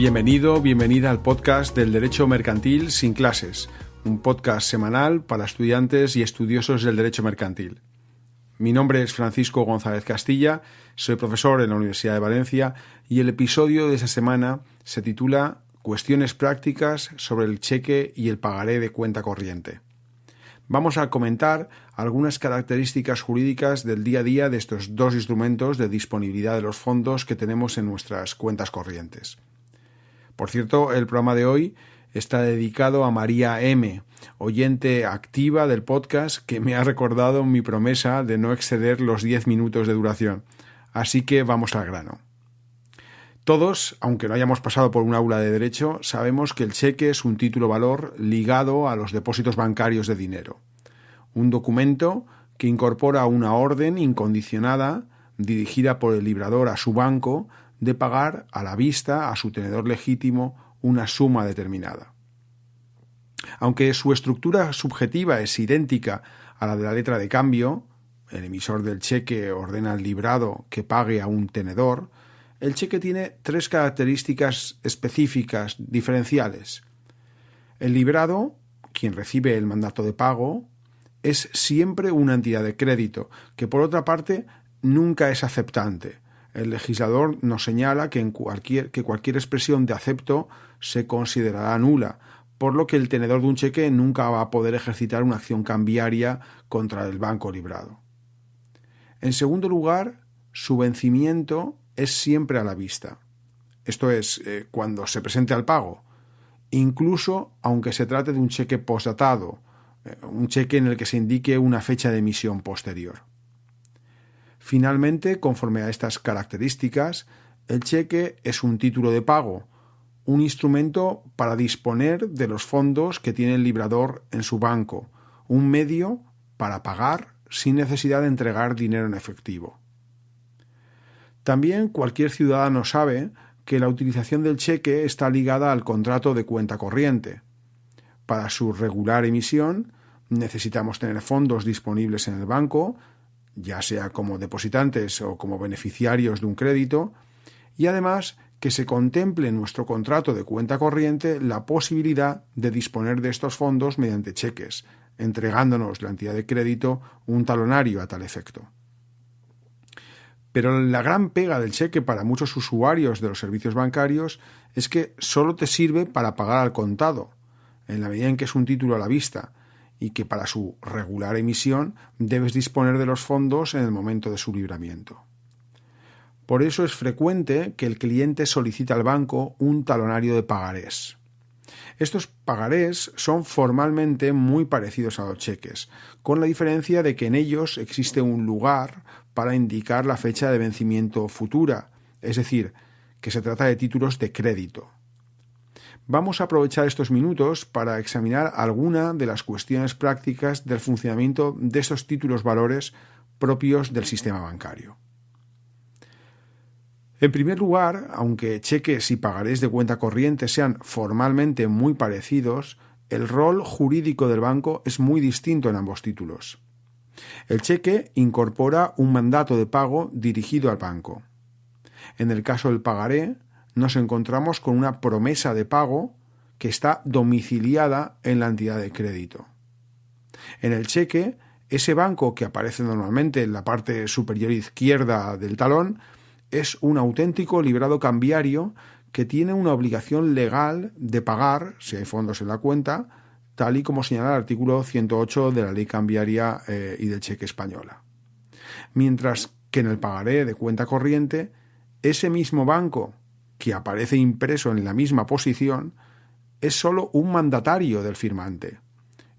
Bienvenido, bienvenida al podcast del Derecho Mercantil sin clases, un podcast semanal para estudiantes y estudiosos del derecho mercantil. Mi nombre es Francisco González Castilla, soy profesor en la Universidad de Valencia y el episodio de esta semana se titula Cuestiones prácticas sobre el cheque y el pagaré de cuenta corriente. Vamos a comentar algunas características jurídicas del día a día de estos dos instrumentos de disponibilidad de los fondos que tenemos en nuestras cuentas corrientes. Por cierto, el programa de hoy está dedicado a María M., oyente activa del podcast que me ha recordado mi promesa de no exceder los 10 minutos de duración. Así que vamos al grano. Todos, aunque no hayamos pasado por un aula de derecho, sabemos que el cheque es un título valor ligado a los depósitos bancarios de dinero. Un documento que incorpora una orden incondicionada dirigida por el librador a su banco de pagar a la vista a su tenedor legítimo una suma determinada. Aunque su estructura subjetiva es idéntica a la de la letra de cambio, el emisor del cheque ordena al librado que pague a un tenedor, el cheque tiene tres características específicas diferenciales. El librado, quien recibe el mandato de pago, es siempre una entidad de crédito, que por otra parte nunca es aceptante. El legislador nos señala que cualquier expresión de acepto se considerará nula, por lo que el tenedor de un cheque nunca va a poder ejercitar una acción cambiaria contra el banco librado. En segundo lugar, su vencimiento es siempre a la vista. Esto es, cuando se presente al pago, incluso aunque se trate de un cheque postdatado, un cheque en el que se indique una fecha de emisión posterior. Finalmente, conforme a estas características, el cheque es un título de pago, un instrumento para disponer de los fondos que tiene el librador en su banco, un medio para pagar sin necesidad de entregar dinero en efectivo. También cualquier ciudadano sabe que la utilización del cheque está ligada al contrato de cuenta corriente. Para su regular emisión necesitamos tener fondos disponibles en el banco, ya sea como depositantes o como beneficiarios de un crédito, y además que se contemple en nuestro contrato de cuenta corriente la posibilidad de disponer de estos fondos mediante cheques, entregándonos la entidad de crédito un talonario a tal efecto. Pero la gran pega del cheque para muchos usuarios de los servicios bancarios es que solo te sirve para pagar al contado, en la medida en que es un título a la vista, y que para su regular emisión debes disponer de los fondos en el momento de su libramiento. Por eso es frecuente que el cliente solicite al banco un talonario de pagarés. Estos pagarés son formalmente muy parecidos a los cheques, con la diferencia de que en ellos existe un lugar para indicar la fecha de vencimiento futura, es decir, que se trata de títulos de crédito. Vamos a aprovechar estos minutos para examinar alguna de las cuestiones prácticas del funcionamiento de estos títulos valores propios del sistema bancario. En primer lugar, aunque cheques y pagarés de cuenta corriente sean formalmente muy parecidos, el rol jurídico del banco es muy distinto en ambos títulos. El cheque incorpora un mandato de pago dirigido al banco. En el caso del pagaré, nos encontramos con una promesa de pago que está domiciliada en la entidad de crédito. En el cheque, ese banco que aparece normalmente en la parte superior izquierda del talón es un auténtico librado cambiario que tiene una obligación legal de pagar, si hay fondos en la cuenta, tal y como señala el artículo 108 de la Ley Cambiaria y del Cheque Española. Mientras que en el pagaré de cuenta corriente, ese mismo banco que aparece impreso en la misma posición es solo un mandatario del firmante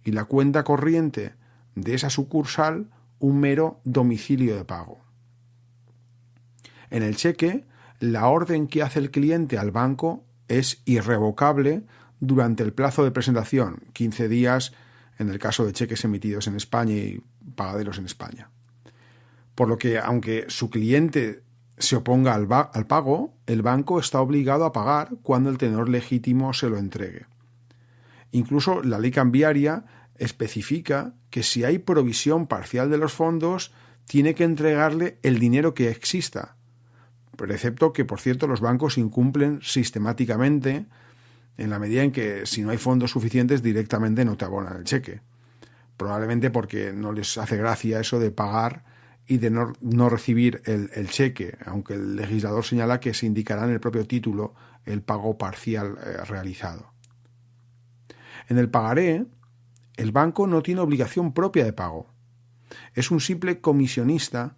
y la cuenta corriente de esa sucursal un mero domicilio de pago. En el cheque, la orden que hace el cliente al banco es irrevocable durante el plazo de presentación, 15 días en el caso de cheques emitidos en España y pagaderos en España. Por lo que, aunque su cliente se oponga al pago, el banco está obligado a pagar cuando el tenedor legítimo se lo entregue. Incluso la ley cambiaria especifica que si hay provisión parcial de los fondos, tiene que entregarle el dinero que exista, precepto que, por cierto, los bancos incumplen sistemáticamente en la medida en que si no hay fondos suficientes directamente no te abonan el cheque. Probablemente porque no les hace gracia eso de pagar y de no recibir el cheque, aunque el legislador señala que se indicará en el propio título el pago parcial realizado. En el pagaré, el banco no tiene obligación propia de pago. Es un simple comisionista,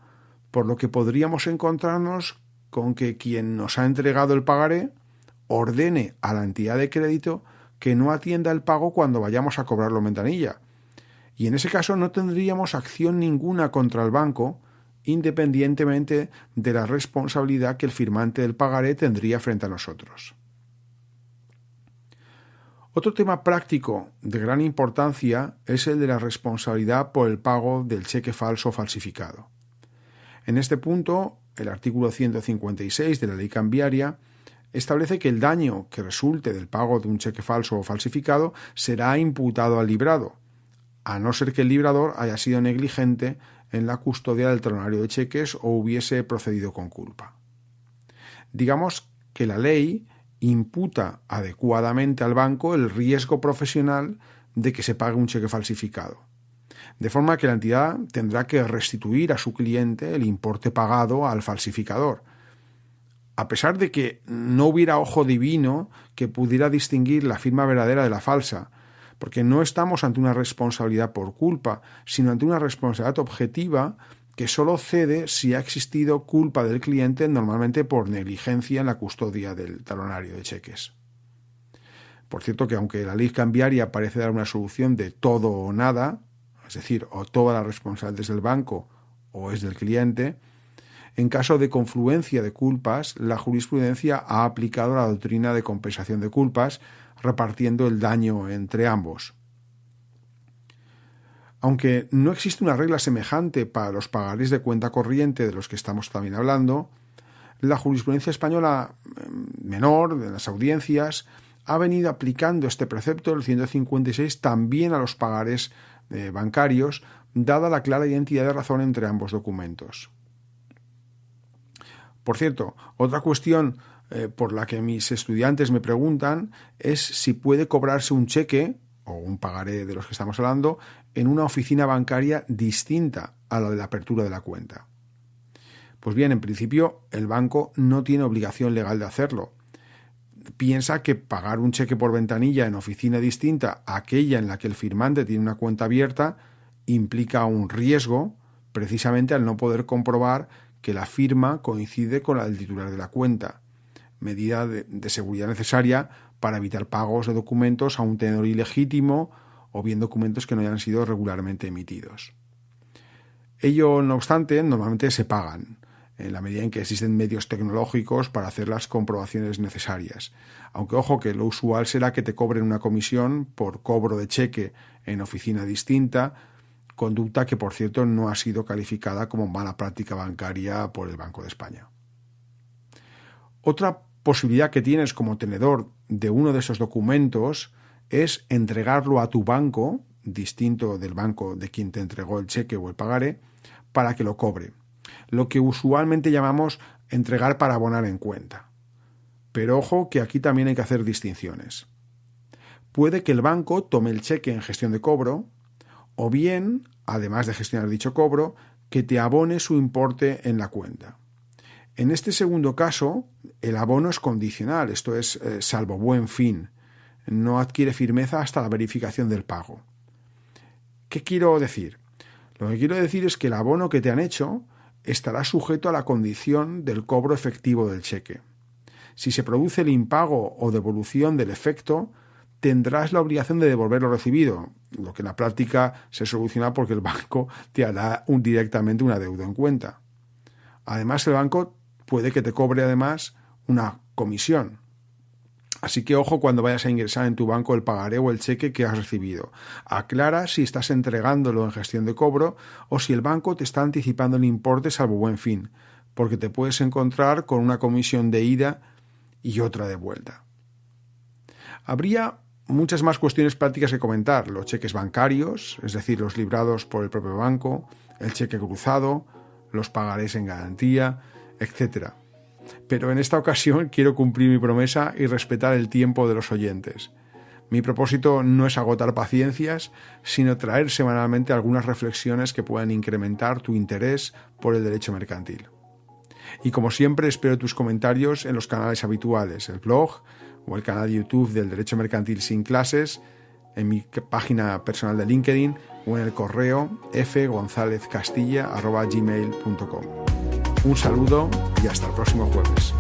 por lo que podríamos encontrarnos con que quien nos ha entregado el pagaré ordene a la entidad de crédito que no atienda el pago cuando vayamos a cobrarlo en ventanilla. Y en ese caso no tendríamos acción ninguna contra el banco, independientemente de la responsabilidad que el firmante del pagaré tendría frente a nosotros. Otro tema práctico de gran importancia es el de la responsabilidad por el pago del cheque falso o falsificado. En este punto, el artículo 156 de la Ley Cambiaria establece que el daño que resulte del pago de un cheque falso o falsificado será imputado al librado, a no ser que el librador haya sido negligente en la custodia del talonario de cheques o hubiese procedido con culpa. Digamos que la ley imputa adecuadamente al banco el riesgo profesional de que se pague un cheque falsificado, de forma que la entidad tendrá que restituir a su cliente el importe pagado al falsificador, a pesar de que no hubiera ojo divino que pudiera distinguir la firma verdadera de la falsa, porque no estamos ante una responsabilidad por culpa, sino ante una responsabilidad objetiva que solo cede si ha existido culpa del cliente, normalmente por negligencia en la custodia del talonario de cheques. Por cierto que aunque la ley cambiaria parece dar una solución de todo o nada, es decir, o toda la responsabilidad es del banco o es del cliente, en caso de confluencia de culpas, la jurisprudencia ha aplicado la doctrina de compensación de culpas, repartiendo el daño entre ambos. Aunque no existe una regla semejante para los pagarés de cuenta corriente de los que estamos también hablando, la jurisprudencia española menor de las audiencias ha venido aplicando este precepto del 156 también a los pagarés bancarios, dada la clara identidad de razón entre ambos documentos. Por cierto, otra cuestión por la que mis estudiantes me preguntan es si puede cobrarse un cheque o un pagaré de los que estamos hablando en una oficina bancaria distinta a la de la apertura de la cuenta. Pues bien, en principio el banco no tiene obligación legal de hacerlo. Piensa que pagar un cheque por ventanilla en oficina distinta a aquella en la que el firmante tiene una cuenta abierta implica un riesgo, precisamente al no poder comprobar que la firma coincide con la del titular de la cuenta, medida de seguridad necesaria para evitar pagos de documentos a un tenedor ilegítimo o bien documentos que no hayan sido regularmente emitidos. Ello, no obstante, normalmente se pagan, en la medida en que existen medios tecnológicos para hacer las comprobaciones necesarias. Aunque ojo que lo usual será que te cobren una comisión por cobro de cheque en oficina distinta, conducta que por cierto no ha sido calificada como mala práctica bancaria por el Banco de España. Otra posibilidad que tienes como tenedor de uno de esos documentos es entregarlo a tu banco, distinto del banco de quien te entregó el cheque o el pagaré, para que lo cobre. Lo que usualmente llamamos entregar para abonar en cuenta. Pero ojo que aquí también hay que hacer distinciones. Puede que el banco tome el cheque en gestión de cobro, o bien, además de gestionar dicho cobro, que te abone su importe en la cuenta. En este segundo caso, el abono es condicional, esto es salvo buen fin. No adquiere firmeza hasta la verificación del pago. ¿Qué quiero decir? Lo que quiero decir es que el abono que te han hecho estará sujeto a la condición del cobro efectivo del cheque. Si se produce el impago o devolución del efecto, tendrás la obligación de devolver lo recibido, lo que en la práctica se soluciona porque el banco te hará directamente un adeudo en cuenta. Además, el banco puede que te cobre además una comisión. Así que ojo cuando vayas a ingresar en tu banco el pagaré o el cheque que has recibido. Aclara si estás entregándolo en gestión de cobro o si el banco te está anticipando el importe salvo buen fin, porque te puedes encontrar con una comisión de ida y otra de vuelta. Habría muchas más cuestiones prácticas que comentar: los cheques bancarios, es decir, los librados por el propio banco, el cheque cruzado, los pagarés en garantía, etc. pero en esta ocasión quiero cumplir mi promesa y respetar el tiempo de los oyentes. Mi propósito no es agotar paciencias, sino traer semanalmente algunas reflexiones que puedan incrementar tu interés por el derecho mercantil. Y como siempre, espero tus comentarios en los canales habituales, el blog o el canal de YouTube del Derecho Mercantil Sin Clases, en mi página personal de LinkedIn o en el correo fgonzalezcastilla@gmail.com. Un saludo y hasta el próximo jueves.